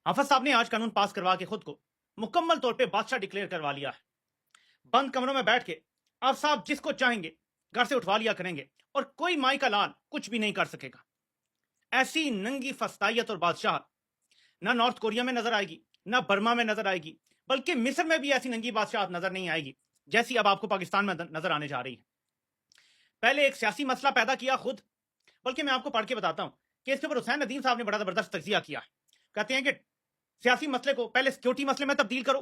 हाफिज साहब ने आज कानून पास करवा के खुद को मुकम्मल तौर पे बादशाह डिक्लेयर करवा लिया है। बंद कमरों में बैठ के अब साहब जिसको चाहेंगे घर से उठवा लिया करेंगे और कोई माई का लाल कुछ भी नहीं कर सकेगा। ऐसी नंगी फस्तायत और बादशाह ना नॉर्थ कोरिया में नजर आएगी, ना बर्मा में नजर आएगी, बल्कि मिस्र में भी ऐसी नंगी बादशाह नजर नहीं आएगी जैसी अब आपको पाकिस्तान में नजर आने जा रही है। पहले एक सियासी मसला पैदा किया खुद, बल्कि मैं आपको पढ़ के बताता हूं कि इसके ऊपर हुसैन नदीम साहब ने बड़ा जबरदस्त तजिया किया। कहते हैं कि सियासी मसले को पहले सिक्योरिटी मसले में तब्दील करो,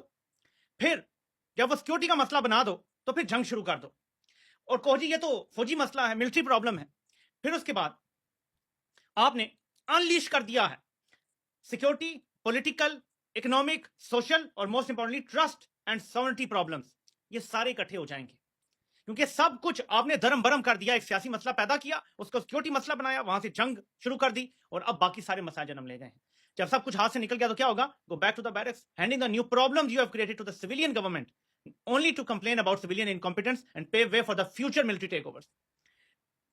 फिर जब वो सिक्योरिटी का मसला बना दो तो फिर जंग शुरू कर दो और कहो जी ये तो फौजी मसला है, मिलिट्री प्रॉब्लम है। फिर उसके बाद आपने अनलीश कर दिया है सिक्योरिटी, पॉलिटिकल, इकोनॉमिक, सोशल और most importantly trust and sovereignty problems. ये सारे इकट्ठे हो जाएंगे क्योंकि सब कुछ आपने धर्म भरम कर दिया। एक सियासी मसला पैदा किया, उसको सिक्योरिटी मसला बनाया, वहां से जंग शुरू कर दी और अब बाकी सारे मसाइल जन्म ले गए हैं। जब सब कुछ हाथ से निकल गया तो क्या होगा? Go back to the barracks, handing the new problems you have created to the civilian government only to complain about civilian incompetence and pave way for the future military takeovers.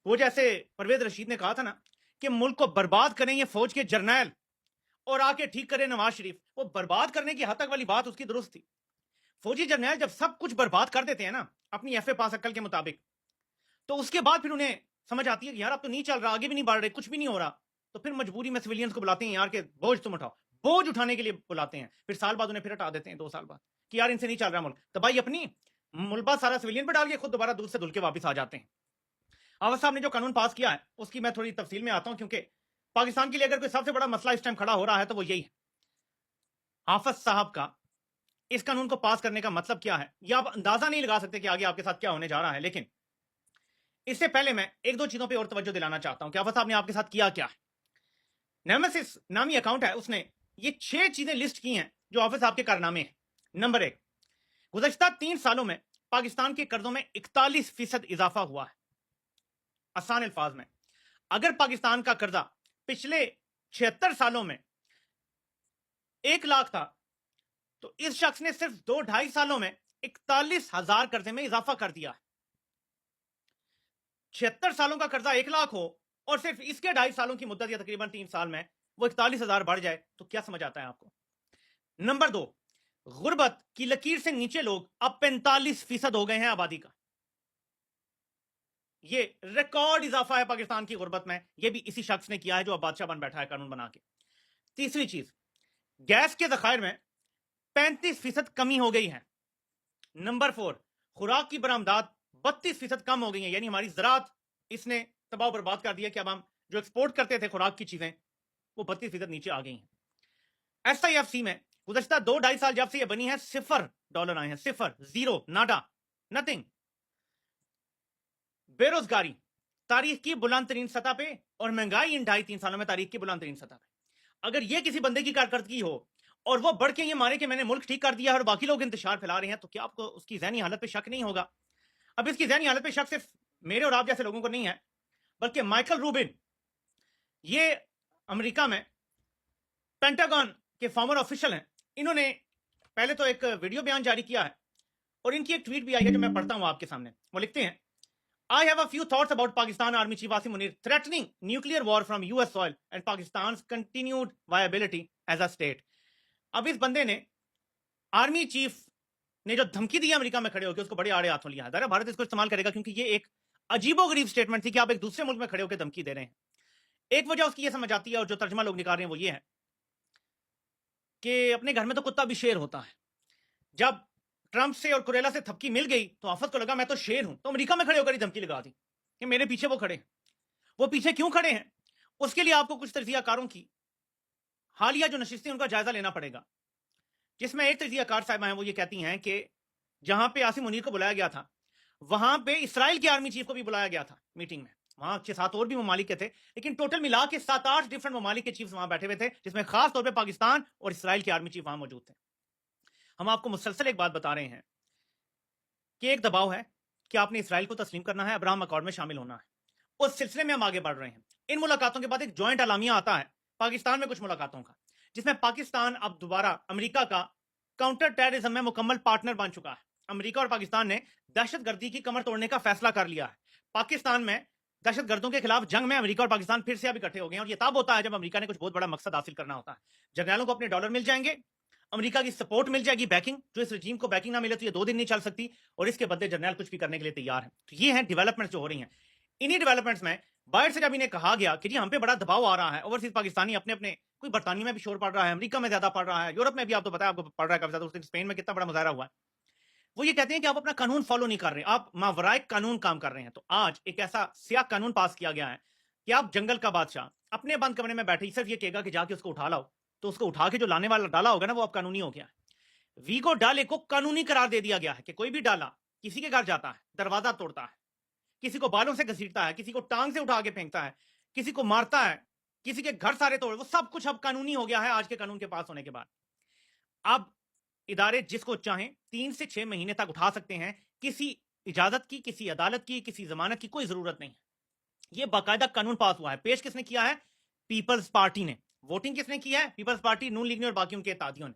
वो जैसे परवेज रशीद ने कहा था ना कि मुल्क को बर्बाद करें ये फौज के जर्नैल और आके ठीक करें नवाज शरीफ। वो बर्बाद करने की हद तक वाली बात उसकी दुरुस्त थी। फौजी जर्नैल जब सब कुछ बर्बाद कर देते हैं ना अपनी एफए पास अक्ल के मुताबिक, तो उसके बाद फिर उन्हें समझ आती है कि यार अब तो नहीं चल रहा, आगे भी नहीं बढ़ रहे, कुछ भी नहीं हो रहा, तो फिर मजबूरी में सिविलियंस को बुलाते हैं यार के बोझ तुम उठाओ। बोझ उठाने के लिए बुलाते हैं, फिर साल बाद उन्हें फिर हटा देते हैं 2 साल बाद कि यार इनसे नहीं चल रहा मुल्क, तो भाई अपनी मुलबा सारा सिविलियन पर डाल के खुद दोबारा दूध से धुल के वापस आ जाते हैं। आवाज साहब ने जो कानून पास किया है उसकी मैं थोड़ी तफसील में आता हूं, क्योंकि पाकिस्तान के लिए अगर कोई सबसे बड़ा मसला इस टाइम खड़ा हो रहा है तो वो यही है। हाफिज साहब का इस कानून को पास करने का मतलब क्या है, यह आप अंदाजा नहीं लगा सकते कि आगे आपके साथ क्या होने जा रहा है। लेकिन इससे पहले मैं एक दो चीजों पे और तवज्जो दिलाना चाहता हूं कि हाफिज साहब ने आपके साथ किया क्या है। नेमेसिस नामी अकाउंट है, उसने ये 6 चीजें लिस्ट की हैं जो हाफिज साहब के कारनामे हैं। नंबर 1, गुज़श्ता 3 सालों में पाकिस्तान के कर्जों में 41% इजाफा हुआ है। आसान अल्फाज में, अगर पाकिस्तान का कर्जा पिछले 76 सालों में 1 लाख था तो इस शख्स ने सिर्फ 2-2.5 सालों में 41,000 कर्जे में इजाफा कर दिया। 76 सालों का कर्जा 1 लाख हो और सिर्फ इसके 2.5 सालों की मुद्दत या तकरीबन 3 साल में वो 41,000 बढ़ जाए तो क्या समझ आता है आपको? नंबर 2, गुर्बत की लकीर से नीचे लोग अब 45% हो गए हैं आबादी का। ये रिकॉर्ड इजाफा है पाकिस्तान की गुर्बत में, ये भी इसी शख्स ने किया है जो अब बादशाह बन बैठा है कानून बना के। तीसरी चीज, गैस के जखायर में 35% कमी हो गई है। नंबर 4, खुराक की बरामदात 32% कम हो गई है, यानी हमारी ज़राअत इसने तबाह बर्बाद कर दिया कि अब हम जो एक्सपोर्ट करते थे खुराक की चीजें वो 32% नीचे आ गई हैं। SIFC में गुज़श्ता 2-2.5 साल जब से ये बनी है $0 आए हैं, 0, 0, नाडा, नथिंग। बेरोजगारी तारीख की बुलंद तरीन सतह पे और महंगाई इन 2.5-3 सालों में तारीख की बुलंद तरीन सतह पे। अगर ये किसी बंदे की कारकर्दगी हो और वो बढ़ के ये मारे कि मैंने मुल्क ठीक कर दिया है और बाकी लोग इंतशार फैला रहे हैं, तो क्या आपको उसकी ज़हनी हालत पे शक नहीं होगा? अब इसकी ज़हनी हालत पे शक सिर्फ मेरे और आप जैसे लोगों को नहीं है, बल्कि माइकल रूबिन, ये अमेरिका में पेंटागन के फॉर्मर ऑफिशियल हैं, इन्होंने पहले तो एक वीडियो बयान जारी किया है और इनकी एक ट्वीट भी आई है जो मैं पढ़ता हूं आपके सामने। वो लिखते हैं, I have a few thoughts about Pakistan Army Chief Asim Munir threatening nuclear war from US soil and Pakistan's continued viability as a state. अब इस बंदे ने आर्मी चीफ ने जो धमकी दी है अमेरिका में खड़े होकर, उसको बड़े आड़े हाथों लिया है। भारत इसको इस्तेमाल करेगा क्योंकि ये एक अजीबोगरीब स्टेटमेंट थी कि आप एक दूसरे मुल्क में खड़े होकर धमकी दे रहे हैं। एक वजह उसकी ये समझ आती है और जो तर्जमा लोग निकाल रहे हैं वो ये है कि अपने घर में तो कुत्ता भी शेर होता है। जब ट्रंप से और कुरेला से थपकी मिल गई तो आफत को लगा मैं तो शेर हूं, तो अमेरिका में खड़े होकर ही धमकी लगा दी कि मेरे पीछे वो खड़े हैं। वो पीछे क्यों खड़े हैं उसके लिए आपको कुछ तज्जियाकारों की हालिया जो नशिस्तें उनका जायजा लेना पड़ेगा, जिसमें एक तज्जियाकार साहिबा हैं वो ये कहती हैं कि जहां पे आसिम मुनीर को बुलाया गया था वहां पे इसराइल के आर्मी चीफ को भी बुलाया गया था मीटिंग में। वहां 6-7 और भी ममालिक के थे, लेकिन टोटल मिला के 7-8 डिफरेंट ममालिक के चीफ वहां बैठे हुए थे, जिसमें खास तौर पर पाकिस्तान और इसराइल के आर्मी चीफ वहां मौजूद थे। हम आपको मुसलसल एक बात बता रहे हैं कि एक दबाव है कि आपने इसराइल को तस्लीम करना है, अब्राहम अकॉर्ड में शामिल होना है। उस सिलसिले में हम आगे बढ़ रहे हैं। इन मुलाकातों के बाद एक ज्वाइंट अलामिया आता है पाकिस्तान में कुछ मुलाकातों का, जिसमें पाकिस्तान अब दोबारा अमेरिका का काउंटर टेररिज्म में मुकम्मल पार्टनर बन चुका है। अमेरिका और पाकिस्तान ने दहशतगर्दी की कमर तोड़ने का फैसला कर लिया है। पाकिस्तान में दहशत गर्दों के खिलाफ जंग में अमेरिका और पाकिस्तान फिर से अब इकट्ठे हो गए हैं, और ये तब होता है जब अमेरिका ने कुछ बहुत बड़ा मकसद हासिल करना होता है। जर्नैलों को अपने डॉलर मिल जाएंगे, अमेरिका की सपोर्ट मिल जाएगी, बैकिंग। जो इस रजीम को बैकिंग ना मिले तो ये 2 दिन नहीं चल सकती, और इसके बदले जर्नैल कुछ भी करने के लिए तैयार है। तो ये हैं डेवलपमेंट्स जो हो रही हैं। इन्हीं डेवलपमेंट्स में बाहर से जब इन्हें कहा गया कि जी हम पे बड़ा दबाव आ रहा है, ओवरसीज पाकिस्तानी अपने अपने, कोई बरतानिया में भी शोर पड़ रहा है, अमेरिका में ज्यादा पड़ रहा है, यूरोप में भी आप तो पता है आपको पड़ रहा है काफी ज्यादा। उस दिन स्पेन में कितना बड़ा मुजाहरा हुआ है। वो ये कहते हैं कि आप अपना कानून फॉलो नहीं कर रहे, आप मावराए कानून काम कर रहे हैं। तो आज एक ऐसा सियाह कानून पास किया गया है कि आप जंगल का बादशाह अपने बंद कमरे में बैठे ही सिर्फ ये कहेगा कि जाके उसको उठा लाओ, तो उसको उठा के जो लाने वाला डाला होगा ना, वो अब कानूनी हो गया है। वीगो डाले को कानूनी करार दे दिया गया है कि कोई भी डाला किसी के घर जाता है, दरवाजा तोड़ता है, किसी को बालों से घसीटता है, किसी को टांग से उठा के फेंकता है, किसी को मारता है, किसी के घर सारे तोड़, वो सब कुछ अब कानूनी हो गया है आज के कानून के पास होने के बाद। अब इदारे जिसको चाहें 3 से 6 महीने तक उठा सकते हैं, किसी इजाजत की, किसी अदालत की, किसी जमानत की कोई जरूरत नहीं है। यह बाकायदा कानून पास हुआ है। पेश किसने किया है? पीपल्स पार्टी ने। वोटिंग किसने की है? पीपल्स पार्टी, नून लीग ने और बाकी उनके इत्तेहादियों ने।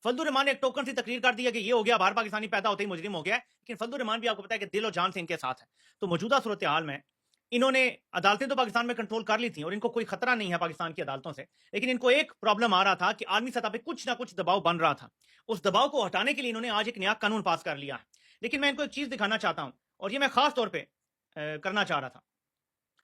फजलुर रहमान ने एक टोकन सी तकरीर कर दिया कि ये हो गया, बाहर पाकिस्तानी पैदा होते ही मुजरिम हो गया है, लेकिन फजलुर रहमान भी आपको पता है कि दिल और जान से इनके साथ है। तो मौजूदा सूरत हाल में इन्होंने अदालतें तो पाकिस्तान में कंट्रोल कर ली थी और इनको कोई खतरा नहीं है पाकिस्तान की अदालतों से, लेकिन इनको एक प्रॉब्लम आ रहा था कि आर्मी सतह पे कुछ ना कुछ दबाव बन रहा था। उस दबाव को हटाने के लिए इन्होंने आज एक नया कानून पास कर लिया है। लेकिन मैं इनको एक चीज दिखाना चाहता हूं, और ये मैं खास तौर पर करना चाह रहा था।